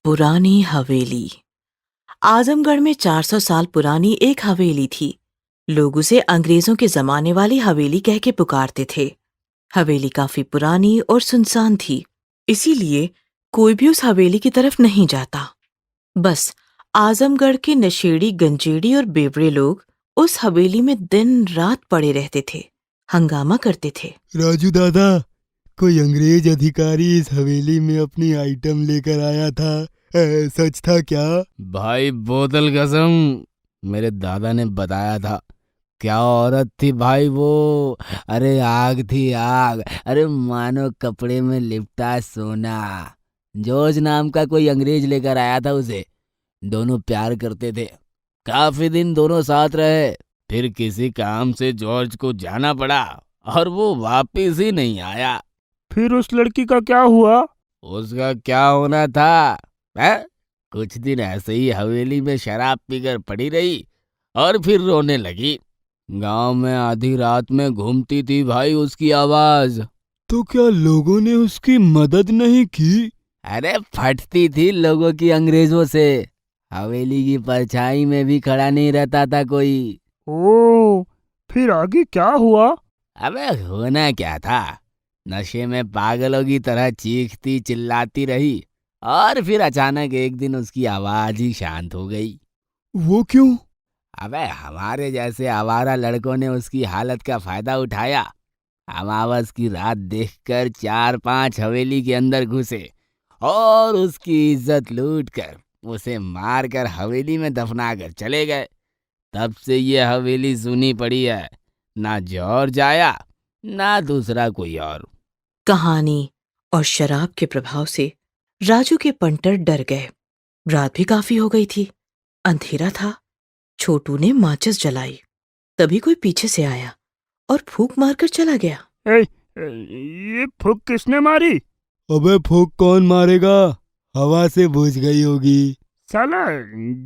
पुरानी हवेली। आजमगढ़ में 400 साल पुरानी एक हवेली थी। लोग उसे अंग्रेजों के जमाने वाली हवेली कह के पुकारते थे। हवेली काफी पुरानी और सुनसान थी, इसीलिए कोई भी उस हवेली की तरफ नहीं जाता। बस आजमगढ़ के नशेड़ी, गंजेड़ी और बेवड़े लोग उस हवेली में दिन रात पड़े रहते थे, हंगामा करते थे। राजू दादा, कोई अंग्रेज अधिकारी इस हवेली में अपनी आइटम लेकर आया था। सच था क्या? भाई बोतल कसम, मेरे दादा ने बताया था। क्या औरत थी भाई वो! अरे आग थी आग! अरे मानो कपड़े में लिपटा सोना। जॉर्ज नाम का कोई अंग्रेज लेकर आया था उसे। दोनों प्यार करते थे, काफी दिन दोनों साथ रहे। फिर किसी काम से जॉर्ज को जाना पड़ा और वो वापिस ही नहीं आया। फिर उस लड़की का क्या हुआ? उसका क्या होना था है? कुछ दिन ऐसे ही हवेली में शराब पीकर पड़ी रही और फिर रोने लगी। गांव में आधी रात में घूमती थी भाई उसकी आवाज। तो क्या लोगों ने उसकी मदद नहीं की? अरे फटती थी लोगों की अंग्रेजों से। हवेली की परछाई में भी खड़ा नहीं रहता था कोई। ओ, फिर आगे क्या हुआ? अबे होना क्या था, नशे में पागलों की तरह चीखती चिल्लाती रही और फिर अचानक एक दिन उसकी आवाज ही शांत हो गई। वो क्यों? अबे हमारे जैसे आवारा लड़कों ने उसकी हालत का फायदा उठाया। अमावस की रात देखकर 4-5 हवेली के अंदर घुसे और उसकी इज्जत लूटकर उसे मारकर हवेली में दफना कर चले गए। तब से ये हवेली सुनी पड़ी है, ना जॉर्ज आया ना दूसरा कोई और। कहानी और शराब के प्रभाव से राजू के पंटर डर गए। रात भी काफी हो गई थी, अंधेरा था। छोटू ने माचिस जलाई, तभी कोई पीछे से आया और फूंक मारकर चला गया। ये फूंक किसने मारी? अबे फूंक कौन मारेगा? हवा से बुझ गई होगी। साला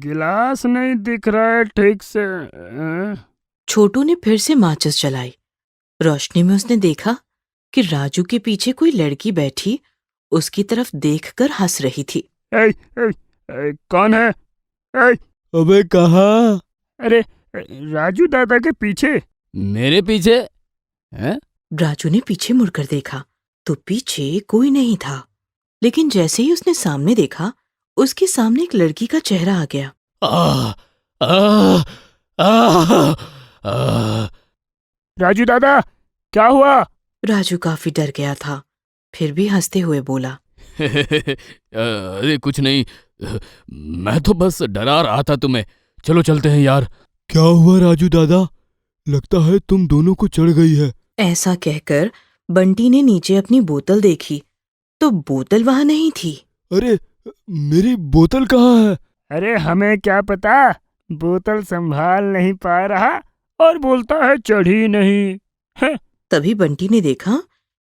गिलास नहीं दिख रहा है ठीक से। छोटू ने फिर से माचिस जलाई। रोशनी में उसने देखा कि राजू के पीछे कोई लड़की बैठी उसकी तरफ देखकर हंस रही थी। कौन है? अबे कहाँ? अरे राजू दादा के पीछे। मेरे पीछे हैं? राजू ने पीछे मुड़कर देखा तो पीछे कोई नहीं था, लेकिन जैसे ही उसने सामने देखा, उसके सामने एक लड़की का चेहरा आ गया। आ, आ, आ, आ, राजू दादा, क्या हुआ? राजू काफी डर गया था, फिर भी हंसते हुए बोला, अरे कुछ नहीं, मैं तो बस डरा रहा था तुम्हें। चलो चलते हैं यार। क्या हुआ राजू दादा? लगता है तुम दोनों को चढ़ गई है। ऐसा कहकर बंटी ने नीचे अपनी बोतल देखी तो बोतल वहां नहीं थी। अरे मेरी बोतल कहाँ है? अरे हमें क्या पता, बोतल संभाल नहीं पा रहा और बोलता है चढ़ी नहीं। तभी बंटी ने देखा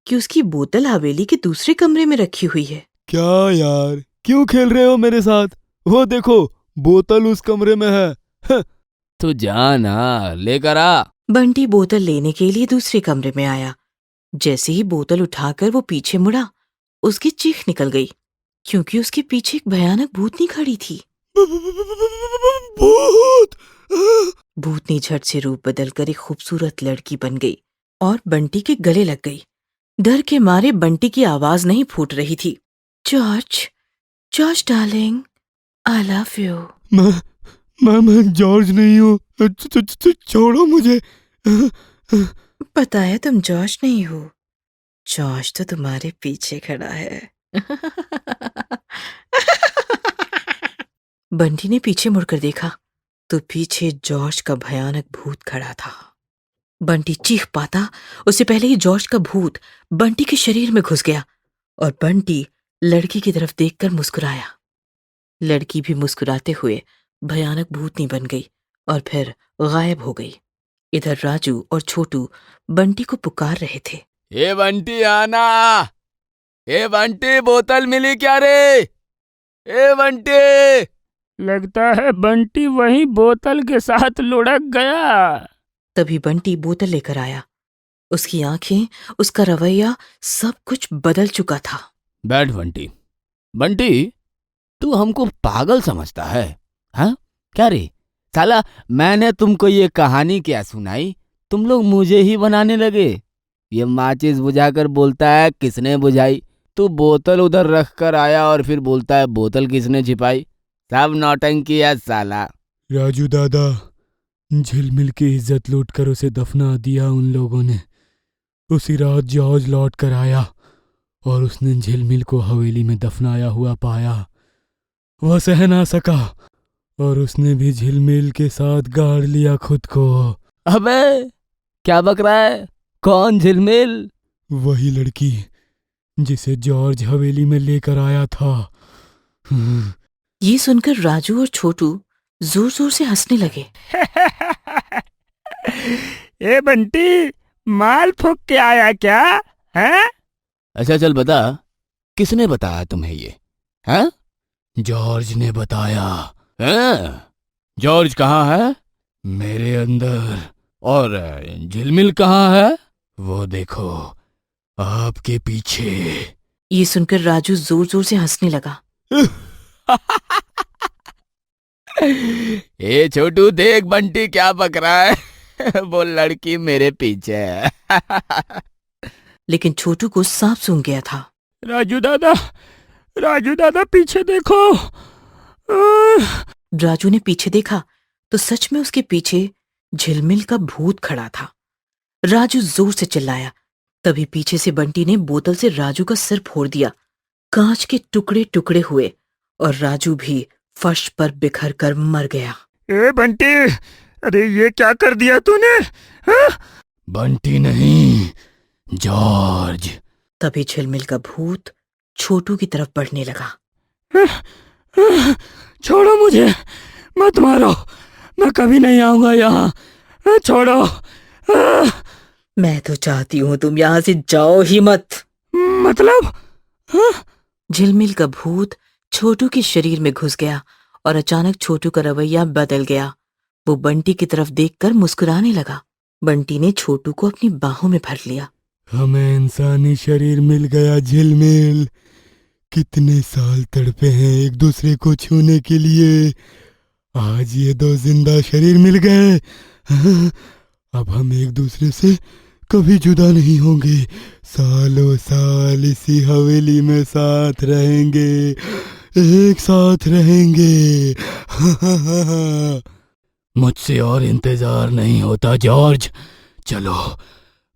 कि उसकी बोतल हवेली के दूसरे कमरे में रखी हुई है। क्या यार, क्यों खेल रहे हो मेरे साथ? वो देखो, बोतल उस कमरे में है। तो जाना लेकर आ। बंटी बोतल लेने के लिए दूसरे कमरे में आया। जैसे ही बोतल उठाकर वो पीछे मुड़ा, उसकी चीख निकल गई, क्योंकि उसके पीछे एक भयानक भूतनी खड़ी थी। भूत! भूतनी झट से रूप बदलकर एक खूबसूरत लड़की बन गई और बंटी के गले लग गई। डर के मारे बंटी की आवाज नहीं फूट रही थी। George, George darling, I love you. मैं जॉर्ज नहीं हूँ। छोड़ो मुझे। पता है तुम जॉर्ज नहीं हो, जॉर्ज तो तुम्हारे पीछे खड़ा है। बंटी ने पीछे मुड़कर देखा तो पीछे जॉर्ज का भयानक भूत खड़ा था। बंटी चीख पाता उससे पहले ही जॉर्ज का भूत बंटी के शरीर में घुस गया और बंटी लड़की की तरफ देखकर मुस्कुराया। लड़की भी मुस्कुराते हुए भयानक भूतनी बन गई और फिर गायब हो गई। इधर राजू और छोटू बंटी को पुकार रहे थे। ए बंटी आना! ए बंटी, बोतल मिली क्या रे? ए बंटी! लगता है बंटी वही बोतल के साथ लुढ़क गया। तभी बंटी बोतल लेकर आया। उसकी आंखें, उसका रवैया, सब कुछ बदल चुका था। बैठ बंटी। बंटी, तू हमको पागल समझता है? हाँ क्या रे साला, मैंने तुमको ये कहानी क्या सुनाई, तुम लोग मुझे ही बनाने लगे। ये माचिस बुझाकर बोलता है किसने बुझाई, तू बोतल उधर रख कर आया और फिर बोलता है बोतल किसने छिपाई। सब नौटंकी है साला। राजू दादा, झिलमिल की इज्जत लूटकर उसे दफना दिया उन लोगों ने। उसी रात जॉर्ज लौट कर आया और उसने झिलमिल को हवेली में दफनाया हुआ पाया। वह सह ना सका और उसने भी झिलमिल के साथ गाड़ लिया खुद को। अबे क्या बक रहा है, कौन झिलमिल? वही लड़की जिसे जॉर्ज हवेली में लेकर आया था। ये सुनकर राजू और छोटू जोर जोर से हंसने लगे। ए बंटी, माल फूक के आया क्या? हैं? अच्छा चल बता, किसने बताया तुम्हें ये? हैं? जॉर्ज ने बताया। हैं? जॉर्ज कहाँ है? मेरे अंदर। और झिलमिल कहाँ है? वो देखो, आपके पीछे। ये सुनकर राजू जोर जोर से हंसने लगा। ए छोटू देख बंटी क्या बक रहा है। वो लड़की मेरे पीछे है। लेकिन छोटू को साफ सूंघ गया था। राजू दादा पीछे देखो। राजू ने पीछे देखा तो सच में उसके पीछे झिलमिल का भूत खड़ा था। राजू जोर से चिल्लाया, तभी पीछे से बंटी ने बोतल से राजू का सिर फोड़ दिया। कांच के टुकड़े टुकड़े हुए और राजू भी फर्श पर बिखर कर मर गया। ए बंटी, अरे ये क्या कर दिया तूने? हाँ? बंटी नहीं, जॉर्ज। तभी झिलमिल का भूत छोटू की तरफ बढ़ने लगा। छोड़ो मुझे, मत मारो, मैं कभी नहीं आऊंगा यहाँ। छोड़ो। मैं तो चाहती हूँ तुम यहाँ से जाओ ही मत। मतलब? झिलमिल का भूत छोटू के शरीर में घुस गया और अचानक छोटू का रवैया बदल गया। वो बंटी की तरफ देखकर मुस्कुराने लगा। बंटी ने छोटू को अपनी बाहों में भर लिया। हमें इंसानी शरीर मिल गया झिलमिल। कितने साल तड़पे हैं एक दूसरे को छूने के लिए, आज ये दो जिंदा शरीर मिल गए। अब हम एक दूसरे से कभी जुदा नहीं होंगे। सालों साल इसी हवेली में साथ रहेंगे, एक साथ रहेंगे। मुझसे और इंतजार नहीं होता जॉर्ज। चलो,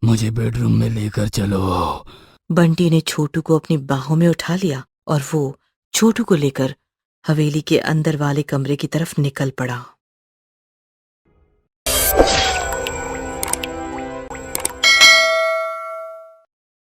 मुझे बेडरूम में लेकर चलो। बंटी ने छोटू को अपनी बाहों में उठा लिया और वो छोटू को लेकर हवेली के अंदर वाले कमरे की तरफ निकल पड़ा।